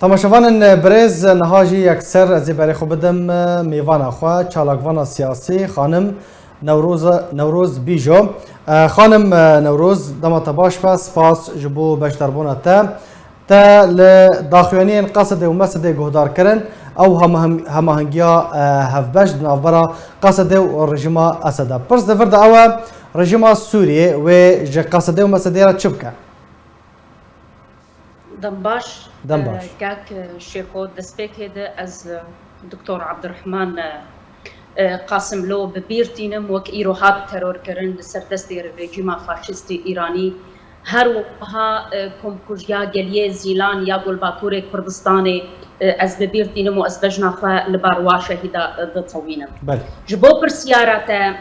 تماشاوان برز نهاجی یکسر از برای خوب بدم میوان خوا چالاکوان سیاسی خانم نوروز بیجو. خانم نوروز دمت باش سپاس جبو بشتربونا تا لداخوانی قصد و مسد گهدار کرن او هماهنگیا هفبش نافبرا قصد و رژیم اسد پرس دفرد او رژیم سوریه و قصد و مسد را چبکه دنباش دنباش كاك شيخو دسبيك هذا از دكتور عبد الرحمن قاسم لو ببيرتينم وك إيروهات ترور كرن لسردستي رژیم فاشیستی ایرانی هر وها کمکوجیا گلیه زیلان یا گلباتور کردستان از ببیرتینم و از بجناخه لباروا شهیدا دطوینم. جبو پرسیارات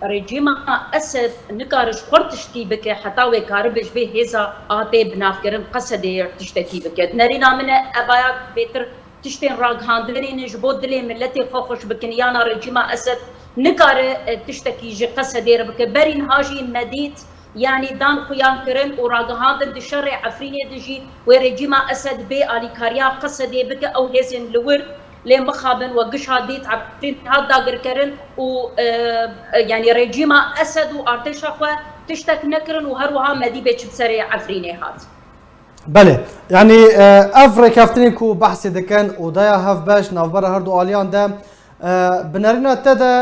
رژیم اسد نکارش خورتشتی بکه حتی و کاربش به هزا آته بنافکرم قصدی تشتکی بکه نرینا من ابایات بهتر تشتین راگهاندنی جبو دلی ملتی خوش بکنیانا رژیم اسد نکار تشتکی جی قصدی بکه برین هاجی مدید يعني دان خيان كرن وراغهاند الشر عفريني دجي ورجيما اسد بي اليكاريا قصدي بك او هيزن لور لمخابن وقش هاديت عفرين هذا غير كرن و يعني رجيما اسد وارتشاخوا تشتك نكرن وهروها مدي بيتش بسري عفريني هات بله يعني افريكا افتنيكو بحث دكان ودايا هاف باش نافبر هردو اليان ده بنارينا تدا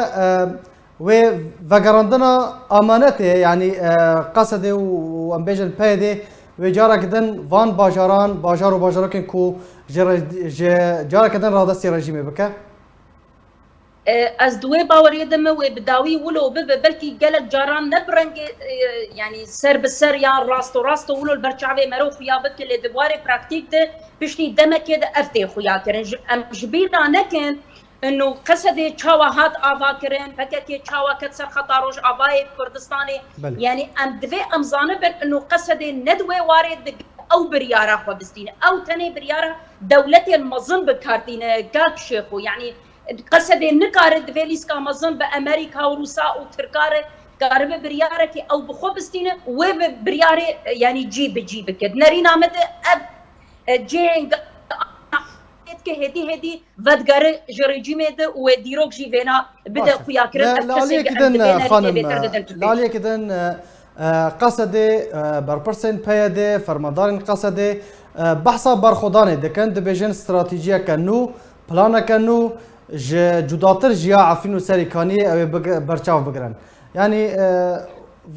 و وگراندنا امانته يعني قصده و امبيجن بايده و جارا كدن وان باجار و باجاركن كو جارا كدن رادسي رژیمه بکه از دوی باوری دم و بداوی ولو بلکی گلک جاران نبرنگ يعني سر بسر یا راست ولو البرچاوی مرو خویا بک لی دواره پراکتیک ده بشنی دم كده ارتي خویا کرن ام جبیرا نکن انه قصدي تشاوهات آوا كرين فكتي تشاوه كتسر خطاروش آواي كردستاني يعني ام دوي امزانه بر انه قصدي ندوي وارد او بريارة خوابستين او تاني بريارة دولتي المظن بكارتين كاك شيخو يعني قصدي نكار دوي ليسكا مظن بامريكا وروسا وتركار قارب بريارة كي او بخوبستين وبريارة يعني جيب كد نرينا مدى اب جين که هدی ودگر جرجیمه ده و دیروک جیونا بده خویا کرد لالی کدن خانم لالی کدن قصده برپرسن پیاده فرماندارن قصده بحثا برخودانه دکن دبیجن استراتژیا کنو پلان کنو جداتر جیا عفینو سریکانی او برچاو بگرن یعنی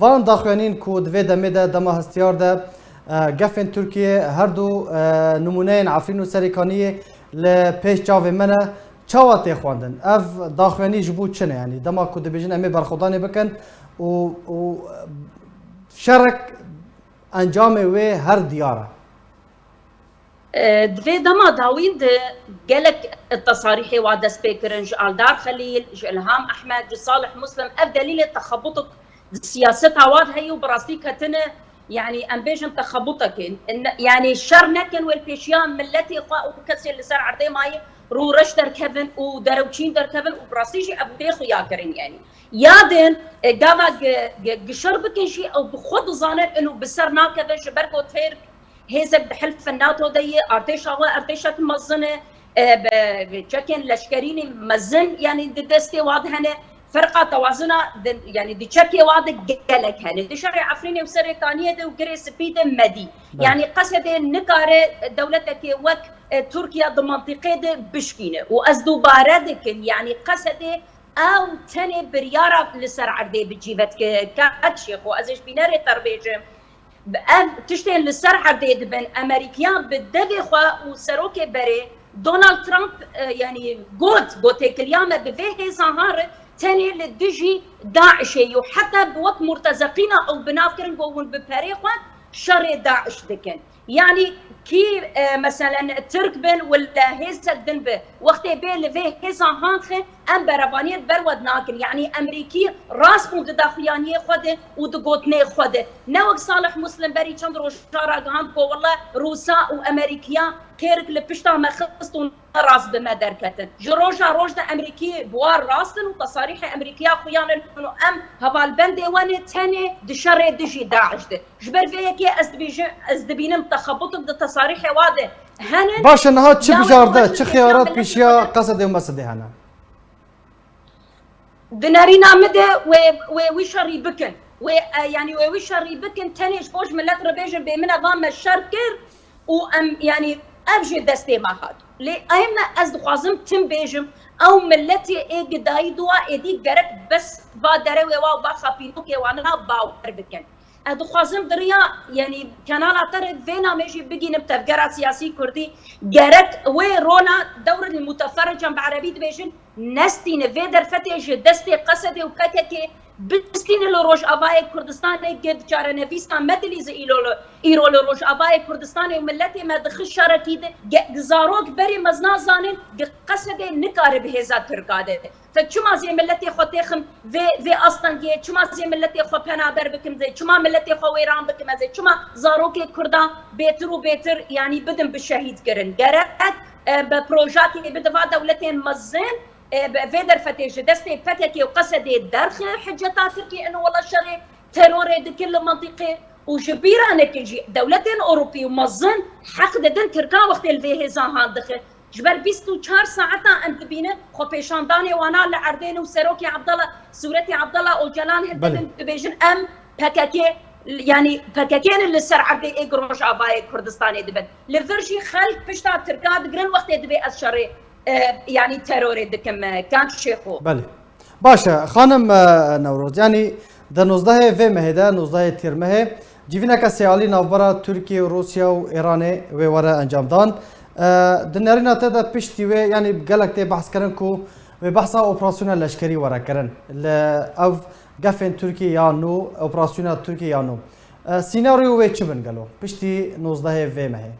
وان داخوانین کو دوی دمه ده دما هستیار ده گفن ترکیه هر دو نمونه عفینو سریکانی لپیش جاوی منه چاواتی خواندن اف داخوانی جبو چنه يعني دما كود بيجن امي برخوداني بكن و شرك انجامي وي هر دياره دوی دما داوين ده قالك التصاريحي وعد سبيكرن جالدار خليل الهام احمد صالح مسلم اف دليل تخبطك سياستها واد هي وبراسي كتنه يعني امبيجن تخبطك يعني الشر نكن والبيشيان ملتي وكسر اللي صار عرضي ماي رو رشتر كيفن ودروتشين در كيفن وبراسيجي ابو ديخو يا كرين يعني يادن قاما قشر بكن شيء او بخود ظانن انه بسرنا كيفن شبركو تير هيزك بحلف الناتو دي ارتيشا مزنه بتشكن لشكريني مزن يعني دستي واضحه فرقة توازنة يعني دي تشكي واضح قالك هني دي شرع عفريني وسريكانية دي وقري سبيدة مدي يعني قصد نكارة دولتك وك تركيا دي منطقة دي بشكينة وأزدو باردك يعني قصد أو تاني بريارة لسر عردي بجيبت كاتشيخ وأزش بيناري تربيجم تشتين لسر عردي بين أمريكيان بالدبي خوا وسروكي بري دونالد ترامب يعني قوت اليوم بفيه زهار تاني للدجي داعشي وحتى بوقت مرتزقين او بنافكرن قوون بباريخوان شر داعش دكن يعني كي مثلا تركبن ولا هيسا الدنبه وقت بين لفيه هيسا هانخه ام برابانية برود ناكن يعني امريكي راس مو داخليانية خوده ودقوتني خوده نوك صالح مسلم بري چند روش شارع قهاندكو والله روسا وامريكيا كيرك لبشتا ما خصتون راس بما دركتن روجا امريكي بوار راسن وتصاريح امريكيه خويان انه ام هبالبندي وان تاني دشر دجي داعش ده جبر فيك ازدبينم تخبط بتصاريح واده هنا باش انها تش بجارده تش خيارات بيشيا قصدي ومسدي هنا دنارينا مدى وشري بكن يعني وشري بكن تانيش فوج ملت ربيجن بمنا ضام الشركر وام يعني ابجي دستي ما هاد لي ايمنا از خوازم تم بيجم او ملتي اي قداي دوا ايدي جرك بس با دري و با خابينو كي وانا باو بكن ادو خوازم دريا يعني كانال اثر فينا ماشي بيجي نبتفكر سياسي كردي جرك وي رونا دور المتفرج بعربي بيجن نستين فيدر فتش دستي قصدي وكتكي بستين لروج اباي كردستان قد جار نفيسنا مدلي زي ايرو لروج اباي كردستان وملتي ما دخل شاركيد زاروك بري مزنا زانن قصدي نكار بهزا تركاده فشما زي ملتي خوتيخم في اصلا جي شما زي ملتي خو بنابر بكم زي شما ملتي خو ويران بكم زي شما زاروك كردا بيتر وبيتر يعني بدن بالشهيد كرن جرات ببروجاتي بدفع دولتين مزين بفيدر فتيج دستي فتكي وقصدي درخ حجتها تركي انه والله شري تيروري كل منطقه وجبيره نكجي دولتين اوروبي ومزن حق دن تركا وقت الفي هزان دخل جبر 24 ساعه انت بينا خو بيشانداني وانا لعردين وسروكي عبد الله سورتي عبد الله اوجلان هدن بيجن ام بكاكي يعني بكاكين اللي سر عبدي ايجروش اباي كردستاني دبن لفرجي خلف بشتا تركا دغرن وقت دبي الشري يعني تروري دكم كان شيخو بله باشا خانم نوروز يعني در 19 في مهدا 19 تیر مه جیوینا کسیالی نوبرا ترکیه و روسیا و ایران و ورا انجام دان دنیارینا تدا پشتی و يعني گلکت بحث کردن کو و بحث اپراسیون لشکری ورا کردن او گفن ترکیه یا نو اپراسیون ترکیه یا نو سیناریو و چه بنگلو پشتی 19 في مه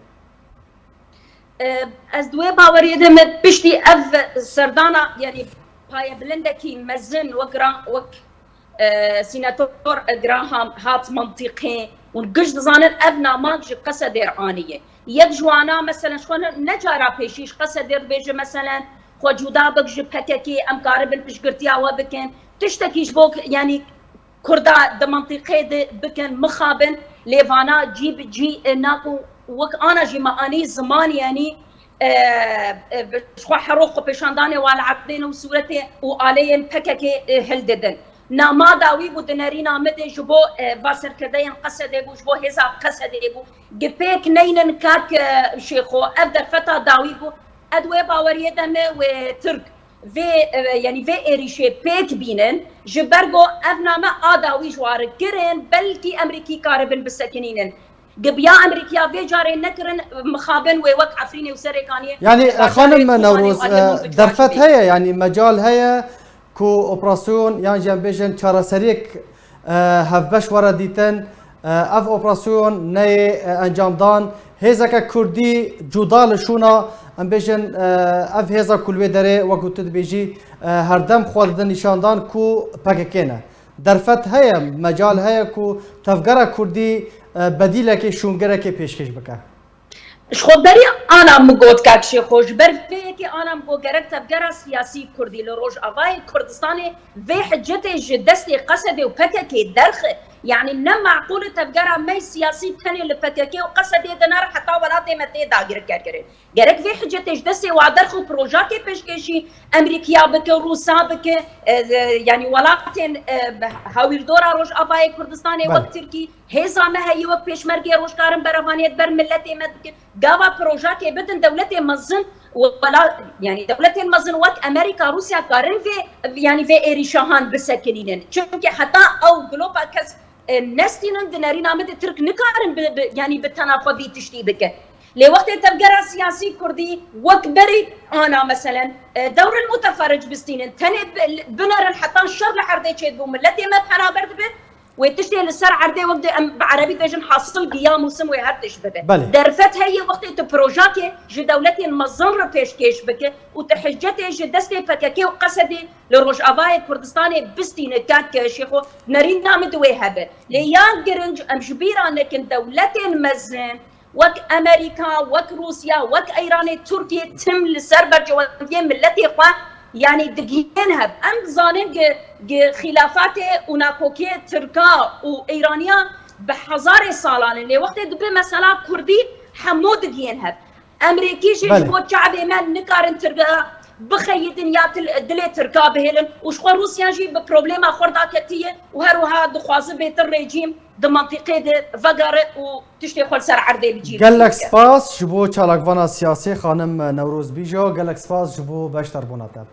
از دوی باوری دم پشتی اف سردانا يعني پای بلندکی مزن وک سيناتور جراهام هات منطقي ونقصد زانن ابنا ماج قصد ايرانيه يجوانا مثلا شلون نجارا بيشيش قصد بيجي مثلا خو جودا بك بككي ام قارب البشقرتيا وبكن تشتكيش بوك يعني كردا د منطقه بكن مخابن ليفانا جيب جي ناكو وك انا جي ما اني زمان يعني شخوا حروق بيشانداني والعقدين وسورتي والين بككي هلددن نما داوي بدنارينا مدي جبو باسر كدين قصدي بو جبو هزا قصدي بو جبيك نينن كاك شيخو ابدا فتا داوي بو ادوي باوريه دم وترك في يعني في اريشي بيك بينن جبرغو افنا ما اداوي جوار كرن بلكي امريكي كاربن بالسكنينن قبيا امريكا في جاري نكرن مخابن ووك عفريني وسريكانيه يعني خانم نوروز درفت هي يعني مجال هي کو اپراسیون یان جنبیشن چارەسەریەک هەفبەش وەرە دیتن ئەف اپراسیون نەی ئەنجامدان هێزەکە کوردی جودا لە شوونە ئەمبێژن ئەف هێزە کولوێ دەرێ وەکو تو دەبێژی هەردەم خوا دەدەن نیشاندان کو پەکەکێنە دەرفەت هەیە مەجال هەیە کو تەفگەرە کوردی بەدیلێکی شوونگەرێکی پێشکەش بکە شخودري انا مقود كاكشي خوش برفيكي انا مقود جرك تبقرا سياسي كردي لروج افاي كردستاني في حجتي جدستي قصدي وبككي درخي يعني نم معقول تبقرا مي سياسي تاني لبككي وقصدي دنار حتى ولاتي متي داغير كاكرين جرك في حجتي جدستي وعدرخو بروجاكي بشكشي امريكيا بك روسا بك يعني ولاتين هاوير دورا روج افاي كردستاني وقت تركي هيزا ما هي وقت بيشمركي روج كارم برفانيت بر ملتي مدك قاوا بروجاكي بدن دولتي مزن ولا يعني دولتي مزن وقت امريكا روسيا كارن في يعني في ايريشاهان بسكنين چونكي حتى او جلوبال كاس نستين دنارينا مد ترك نكارن يعني بالتناقض تشتي بك لوقت تبقى سياسي كردي وكبري انا مثلا دور المتفرج بستين تاني بنر حتى الشر لحردي تشدو ملتي ما بحنا برد وتشتي للسر عردي وقت بعربي بيجن حاصل قيام وسم وهرتش بده درفت هي وقت تبروجاكي جو دولتي المزن بيشكيش بك وتحجتي جدستي فككي وقصدي لروج اباي كردستاني بستين كاك شيخو نرين نامد وهبه ليان جرنج ام جبيرا لكن دولتي المزن وك امريكا وك روسيا وك ايران تركيا تم لسر برجوانتين ملتي اخوا يعني دقيقينها ام زانين خلافات وناكوكي تركا وايرانيا بحزار سالان اللي وقت دبي مسألة كردي حمود دقيقينها امريكي جي بله. جبوت شعبي من نكارن ترقا بخي دنيات الدلي تركا بهلن وشخوا روسيا جي ببروبليما خوردا كتيه وهروها دخواز بيت الريجيم دمنطقه دي فقرت وتشتي خول سر عرضي بيجي قال لك سباس جبو چالاکوانا سیاسی خانم نوروز بیجا قال لك سباس جبو بشتر بوناتا